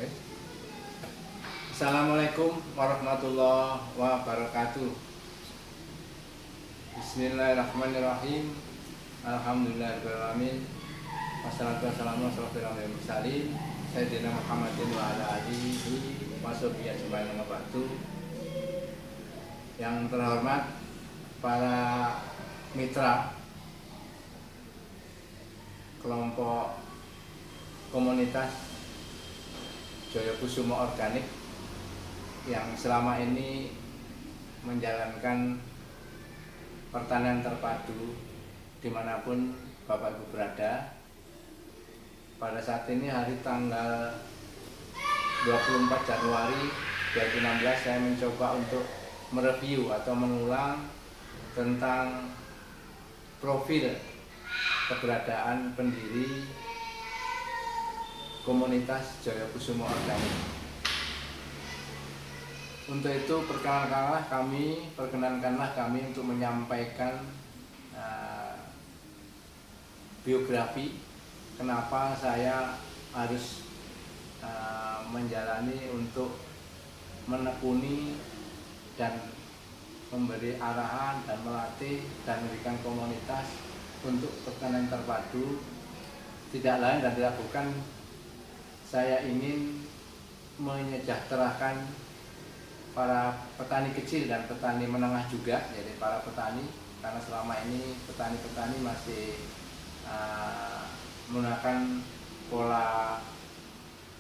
Oke. Assalamualaikum warahmatullahi wabarakatuh. Bismillahirrahmanirrahim. Alhamdulillahirrahmanirrahim. Wassalatu wassalamu ala asyrofil mursalin Sayyidina Muhammadin wa ala alihi wa sahbihi ajmain wa ba'du. Yang terhormat para mitra kelompok komunitas Joyokusumo Organik yang selama ini menjalankan pertanian terpadu dimanapun Bapak Ibu berada. Pada saat ini hari tanggal 24 Januari 2016 saya mencoba untuk mereview atau mengulang tentang profil keberadaan pendiri komunitas Joyokusumo Organik. Untuk itu perkenankanlah kami untuk menyampaikan biografi kenapa saya harus menjalani untuk menekuni dan memberi arahan dan melatih dan memberikan komunitas untuk pertanian terpadu. Tidak lain dan tidak bukan saya ingin menyejahterakan para petani kecil dan petani menengah juga, jadi para petani, karena selama ini petani-petani masih menggunakan pola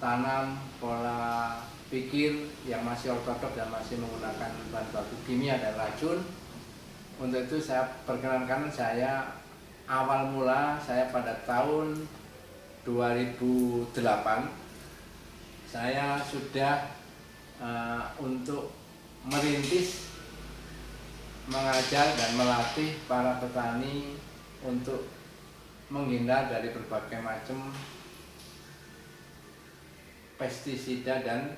tanam, pola pikir yang masih ortodok dan masih menggunakan bahan baku kimia dan racun. Untuk itu saya perkenankan awal mula saya pada tahun 2008 saya sudah untuk merintis, mengajar dan melatih para petani untuk menghindar dari berbagai macam pestisida dan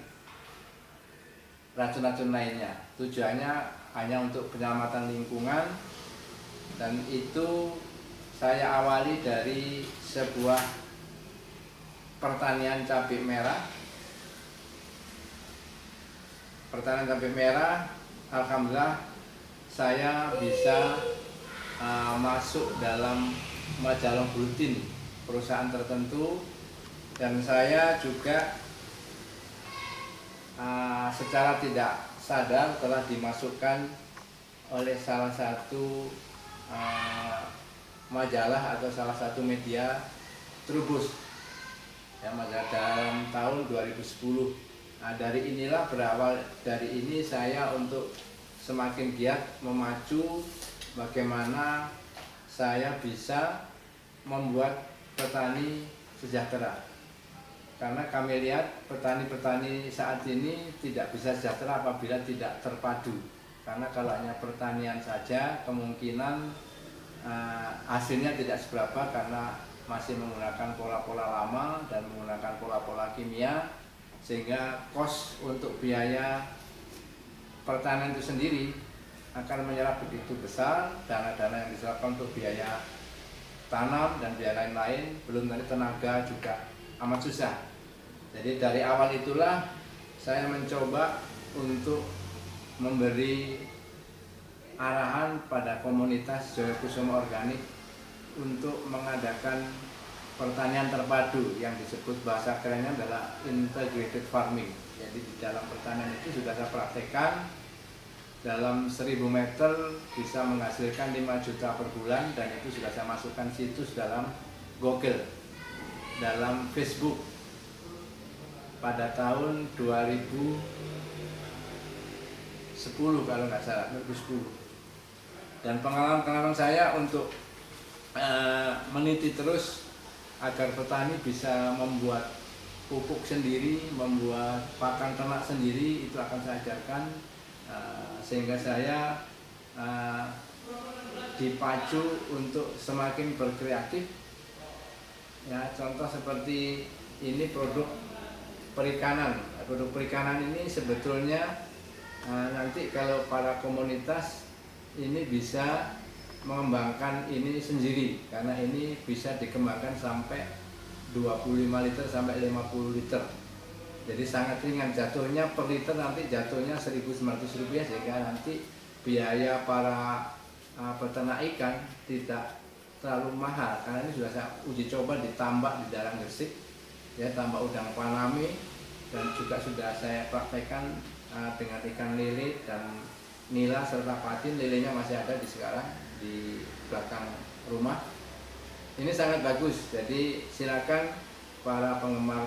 racun-racun lainnya. Tujuannya hanya untuk penyelamatan lingkungan, dan itu saya awali dari sebuah pertanian cabai merah. Pertanian cabai merah, alhamdulillah saya bisa masuk dalam majalah bulletin perusahaan tertentu, dan saya juga secara tidak sadar telah dimasukkan oleh salah satu majalah atau salah satu media Trubus ya, majalah dalam tahun 2010. Dari inilah berawal dari ini saya untuk semakin giat memacu bagaimana saya bisa membuat petani sejahtera. Karena kami lihat petani-petani saat ini tidak bisa sejahtera apabila tidak terpadu. Karena kalau hanya pertanian saja kemungkinan hasilnya tidak seberapa karena masih menggunakan pola-pola lama dan menggunakan pola-pola kimia, sehingga kos untuk biaya pertanian itu sendiri akan menyerap begitu besar. Dana-dana yang diserapkan untuk biaya tanam dan biaya lain-lain, belum dari tenaga juga amat susah. Jadi dari awal itulah saya mencoba untuk memberi arahan pada komunitas Joyokusumo Organik untuk mengadakan pertanian terpadu yang disebut bahasa kerennya adalah integrated farming. Jadi di dalam pertanian itu sudah saya praktekkan, dalam 1000 meter bisa menghasilkan 5 juta per bulan, dan itu sudah saya masukkan situs dalam Google, dalam Facebook pada tahun 2010 kalau nggak salah, 2010. Dan pengalaman saya untuk meniti terus agar petani bisa membuat pupuk sendiri, membuat pakan ternak sendiri, itu akan saya ajarkan, sehingga saya dipacu untuk semakin berkreatif. Ya, contoh seperti ini produk perikanan. Produk perikanan ini sebetulnya nanti kalau para komunitas ini bisa mengembangkan ini sendiri, karena ini bisa dikembangkan sampai 25 liter sampai 50 liter. Jadi sangat ringan jatuhnya, per liter nanti jatuhnya Rp1.900, sehingga nanti biaya para peternak ikan tidak terlalu mahal, karena ini sudah saya uji coba di tambak di daerah Gresik, ya, tambak udang Paname, dan juga sudah saya praktekkan dengan ikan lele dan nila serta patin. Lelenya masih ada di sekarang di belakang rumah. Ini sangat bagus, jadi silakan para penggemar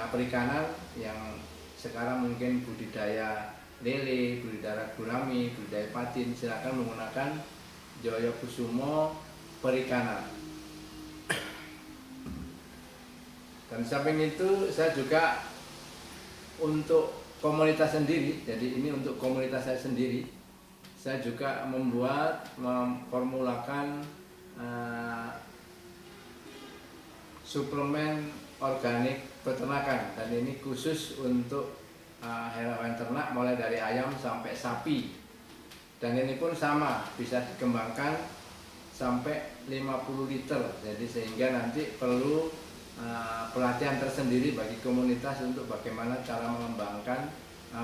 perikanan yang sekarang mungkin budidaya lele, budidaya gurami, budidaya patin, silakan menggunakan Jaya Kusumo Perikanan. Dan samping itu saya juga untuk komunitas sendiri, jadi ini untuk komunitas saya sendiri, saya juga memformulakan suplemen organik peternakan, dan ini khusus untuk hewan ternak mulai dari ayam sampai sapi, dan ini pun sama bisa dikembangkan sampai 50 liter, jadi sehingga nanti perlu pelatihan tersendiri bagi komunitas untuk bagaimana cara mengembangkan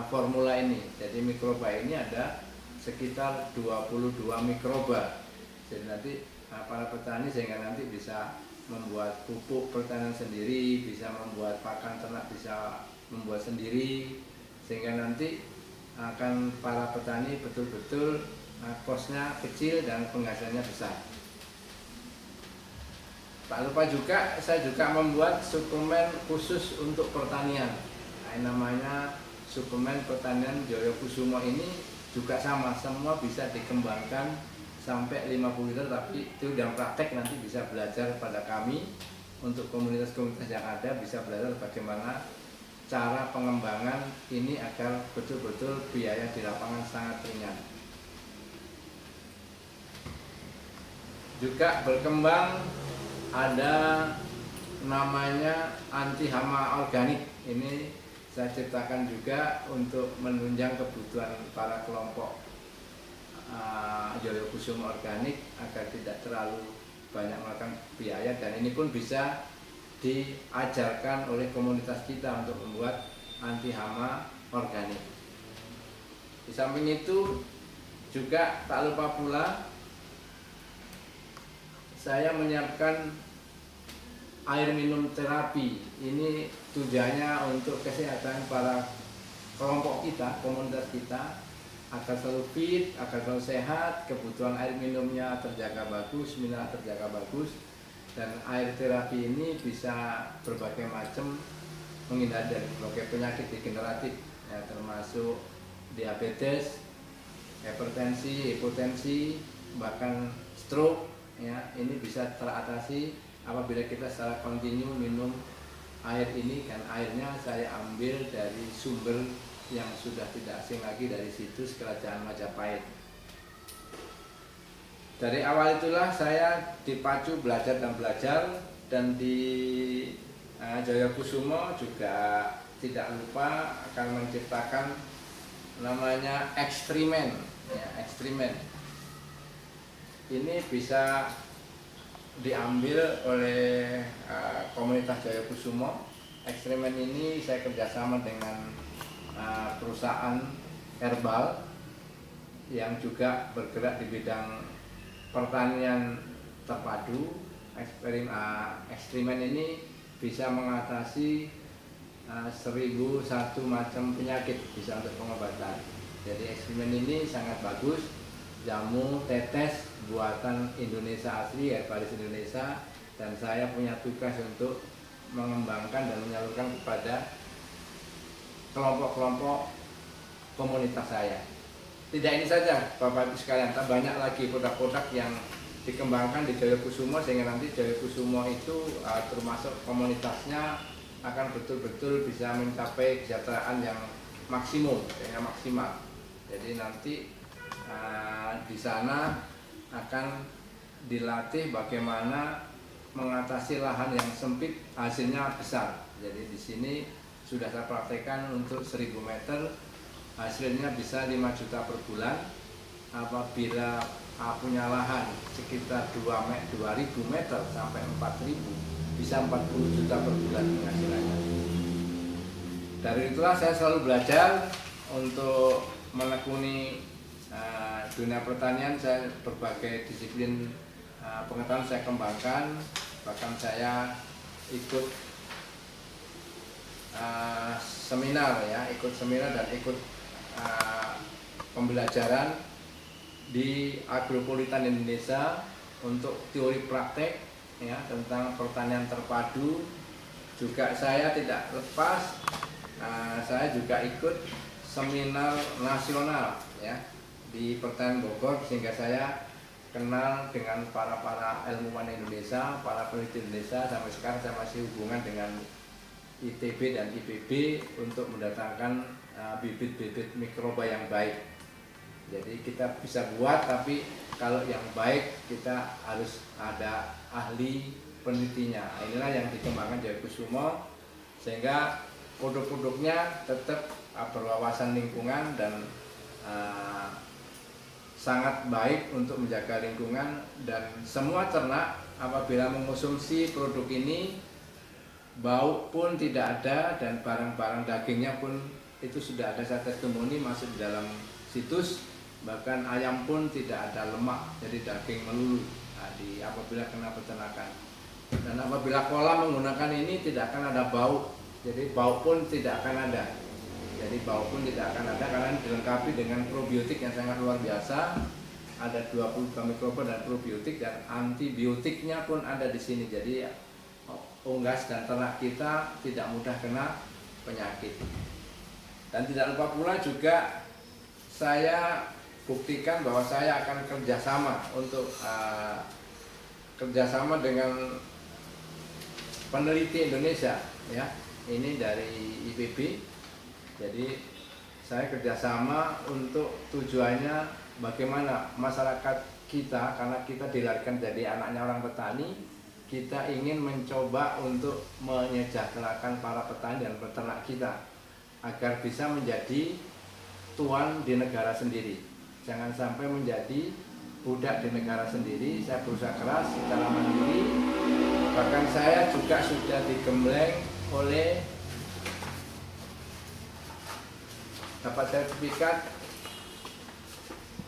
formula ini. Jadi mikroba ini ada sekitar 22 mikroba, jadi nanti para petani sehingga nanti bisa membuat pupuk pertanian sendiri, bisa membuat pakan ternak bisa membuat sendiri, sehingga nanti akan para petani betul-betul kosnya kecil dan penghasilannya besar. Tak lupa juga saya juga membuat suplemen khusus untuk pertanian. Namanya suplemen pertanian Jaya Kusumo. Ini juga sama, semua bisa dikembangkan sampai 50 liter, tapi itu yang praktek nanti bisa belajar pada kami. Untuk komunitas-komunitas yang ada bisa belajar bagaimana cara pengembangan ini agar betul-betul biaya di lapangan sangat ringan. Juga berkembang ada namanya anti hama organik. Ini saya ciptakan juga untuk menunjang kebutuhan para kelompok Jaya Kusumo organik agar tidak terlalu banyak memakan biaya, dan ini pun bisa diajarkan oleh komunitas kita untuk membuat anti hama organik. Di samping itu juga tak lupa pula saya menyiapkan air minum terapi. Ini tujuannya untuk kesehatan para kelompok kita, komunitas kita, agar selalu fit, agar selalu sehat, kebutuhan air minumnya terjaga bagus, mineral terjaga bagus, dan air terapi ini bisa berbagai macam menghindari dari berbagai penyakit degeneratif, ya, termasuk diabetes, hipertensi, hipotensi, bahkan stroke, ya, ini bisa teratasi apabila kita secara kontinu minum air ini, kan airnya saya ambil dari sumber yang sudah tidak asing lagi dari situs Kerajaan Majapahit. Dari awal itulah saya dipacu belajar dan belajar, dan di Jaya Kusumo juga tidak lupa akan menciptakan namanya ekstrimen, ya, ekstrimen. Ini bisa diambil oleh komunitas Jaya Kusumo. Ekstrimen ini saya kerjasama dengan perusahaan herbal yang juga bergerak di bidang pertanian terpadu. Ekstrimen ini bisa mengatasi 1001 macam penyakit, bisa untuk pengobatan. Jadi ekstrimen ini sangat bagus, jamu tetes buatan Indonesia asli, herbalis Indonesia, dan saya punya tugas untuk mengembangkan dan menyalurkan kepada kelompok-kelompok komunitas saya. Tidak ini saja Bapak Ibu sekalian, banyak lagi produk-produk yang dikembangkan di Jaya Kusumo, sehingga nanti Jaya Kusumo itu termasuk komunitasnya akan betul-betul bisa mencapai kesejahteraan yang maksimum, yang maksimal. Jadi nanti di sana akan dilatih bagaimana mengatasi lahan yang sempit, hasilnya besar. Jadi di sini sudah saya praktekkan untuk 1000 meter, hasilnya bisa 5 juta per bulan. Apabila punya lahan sekitar 2000 meter sampai 4000, bisa 40 juta per bulan penghasilannya. Dari itulah saya selalu belajar untuk menekuni dunia pertanian. Saya berbagai disiplin pengetahuan saya kembangkan, bahkan saya ikut seminar dan ikut pembelajaran di Agropolitan Indonesia untuk teori praktek ya tentang pertanian terpadu. Juga saya tidak lepas, saya juga ikut seminar nasional ya di Pertanian Bogor, sehingga saya kenal dengan para ilmuwan Indonesia, para peneliti Indonesia. Sampai sekarang saya masih hubungan dengan ITB dan IPB untuk mendatangkan bibit-bibit mikroba yang baik. Jadi kita bisa buat, tapi kalau yang baik kita harus ada ahli penelitinya. Inilah yang dikembangkan Jaya Kusumo, sehingga produk-produknya tetap berwawasan lingkungan dan sangat baik untuk menjaga lingkungan. Dan semua ternak apabila mengonsumsi produk ini, bau pun tidak ada dan barang-barang dagingnya pun itu sudah ada testimoni masuk di dalam situs. Bahkan ayam pun tidak ada lemak, jadi daging melulu apabila kena peternakan. Dan apabila kolam menggunakan ini tidak akan ada bau, jadi bau pun tidak akan ada. Jadi bau pun tidak akan ada karena dilengkapi dengan probiotik yang sangat luar biasa. Ada 22 mikroba dan probiotik, dan antibiotiknya pun ada di sini. Jadi unggas dan ternak kita tidak mudah kena penyakit. Dan tidak lupa pula juga saya buktikan bahwa saya akan kerjasama kerjasama dengan peneliti Indonesia ya, ini dari IPB. Jadi saya kerjasama untuk tujuannya bagaimana masyarakat kita, karena kita dilahirkan jadi anaknya orang petani, kita ingin mencoba untuk menyejahterakan para petani dan peternak kita agar bisa menjadi tuan di negara sendiri. Jangan sampai menjadi budak di negara sendiri. Saya berusaha keras secara mandiri. Bahkan saya juga sudah digembleng oleh dapat sertifikat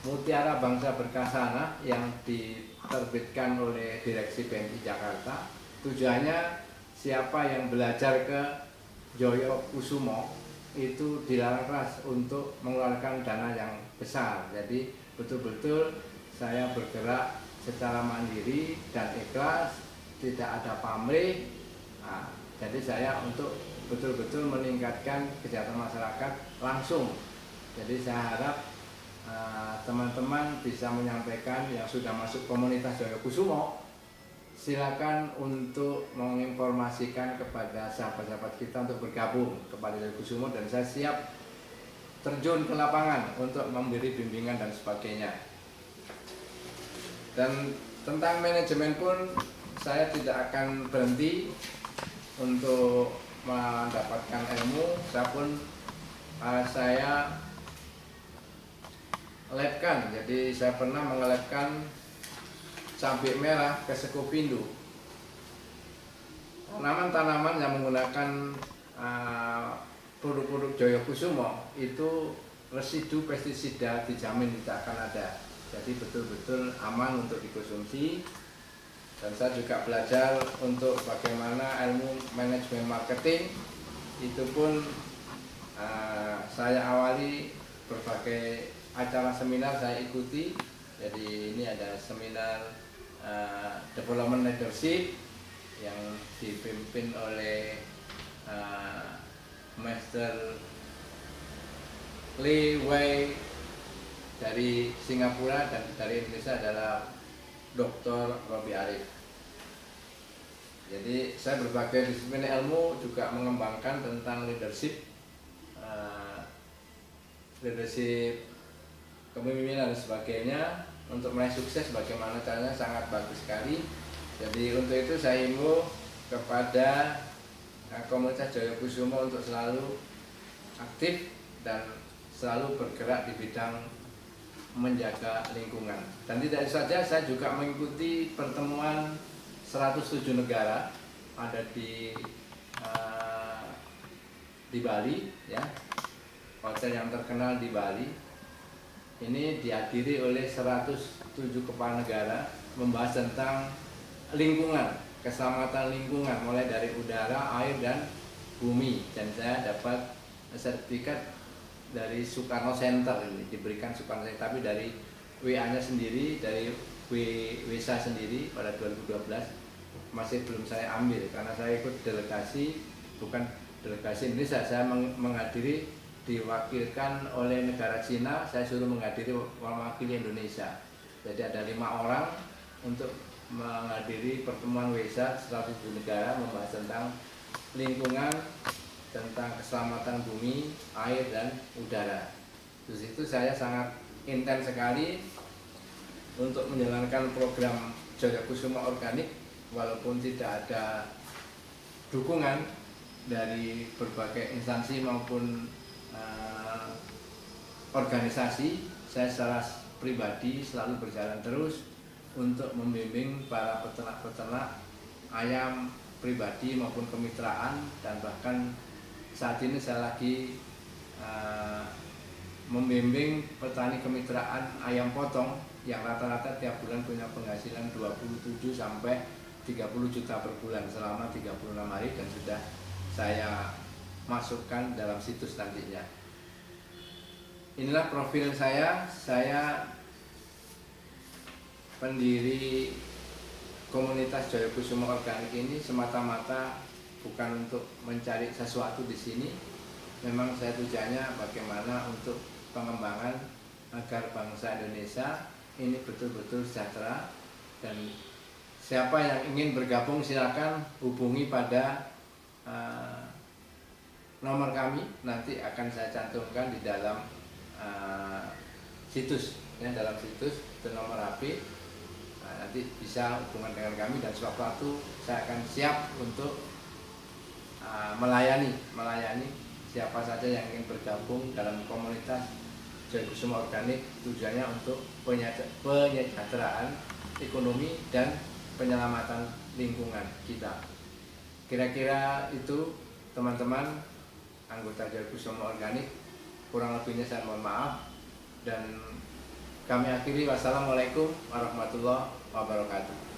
Mutiara Bangsa Berkasana yang diterbitkan oleh Direksi BMI Jakarta. Tujuannya siapa yang belajar ke Jaya Kusumo itu dilarang keras untuk mengeluarkan dana yang besar. Jadi betul-betul saya bergerak secara mandiri dan ikhlas, tidak ada pamrih. Jadi saya untuk betul-betul meningkatkan kesejahteraan masyarakat langsung. Jadi saya harap teman-teman bisa menyampaikan yang sudah masuk komunitas Jaya Kusumo, silakan untuk menginformasikan kepada sahabat-sahabat kita untuk bergabung kepada Jaya Kusumo, dan saya siap terjun ke lapangan untuk memberi bimbingan dan sebagainya. Dan tentang manajemen pun saya tidak akan berhenti untuk mendapatkan ilmu. Saya labkan, jadi saya pernah mengelabkan cabai merah ke Sekopindo. Tanaman-tanaman yang menggunakan produk-produk Jaya Kusumo itu residu pestisida dijamin tidak akan ada. Jadi betul-betul aman untuk dikonsumsi. Dan saya juga belajar untuk bagaimana ilmu manajemen marketing. Itu pun saya awali berbagai acara seminar saya ikuti. Jadi ini ada seminar development leadership yang dipimpin oleh Master Lee Wei dari Singapura, dan dari Indonesia adalah Dr. Robi Arif. Jadi saya berbagai disiplin ilmu juga mengembangkan tentang leadership, leadership kepemimpinan dan sebagainya. Untuk meraih sukses bagaimana caranya sangat bagus sekali. Jadi untuk itu saya himbau kepada komunitas Jaya Kusumo untuk selalu aktif dan selalu bergerak di bidang menjaga lingkungan. Dan tidak saja, saya juga mengikuti pertemuan 107 negara ada di di Bali, ya, hotel yang terkenal di Bali. Ini dihadiri oleh 107 kepala negara membahas tentang lingkungan, keselamatan lingkungan mulai dari udara, air, dan bumi. Dan saya dapat sertifikat dari Soekarno Center, ini diberikan Soekarno Center, tapi dari WA-nya sendiri, dari WSA sendiri pada 2012 masih belum saya ambil karena saya ikut delegasi, bukan delegasi Indonesia, saya menghadiri, diwakilkan oleh negara Cina, saya suruh menghadiri mewakili Indonesia. Jadi ada 5 orang untuk menghadiri pertemuan WSA 107 negara membahas tentang lingkungan, tentang keselamatan bumi, air, dan udara. Terus itu saya sangat intens sekali untuk menjalankan program Jaya Kusuma Organik walaupun tidak ada dukungan dari berbagai instansi maupun organisasi. Saya secara pribadi selalu berjalan terus untuk membimbing para peternak-peternak ayam pribadi maupun kemitraan, dan bahkan saat ini saya lagi membimbing petani kemitraan ayam potong yang rata-rata tiap bulan punya penghasilan 27 sampai 30 juta per bulan selama 36 hari, dan sudah saya masukkan dalam situs nantinya. Inilah profil saya pendiri komunitas Jaya Kusuma Organik ini semata-mata bukan untuk mencari sesuatu di sini. Memang saya tujuannya bagaimana untuk pengembangan agar bangsa Indonesia ini betul-betul sejahtera, dan siapa yang ingin bergabung silakan hubungi pada nomor kami, nanti akan saya cantumkan di dalam situs, ya, dalam situs itu nomor HP. Nanti bisa hubungan dengan kami dan sewaktu-waktu saya akan siap untuk melayani siapa saja yang ingin bergabung dalam komunitas Jaya Kusuma Organik. Tujuannya untuk penyejahteraan ekonomi dan penyelamatan lingkungan kita. Kira-kira itu teman-teman anggota Jaya Kusuma Organik. Kurang lebihnya saya mohon maaf, dan kami akhiri. Wassalamualaikum warahmatullahi wabarakatuh.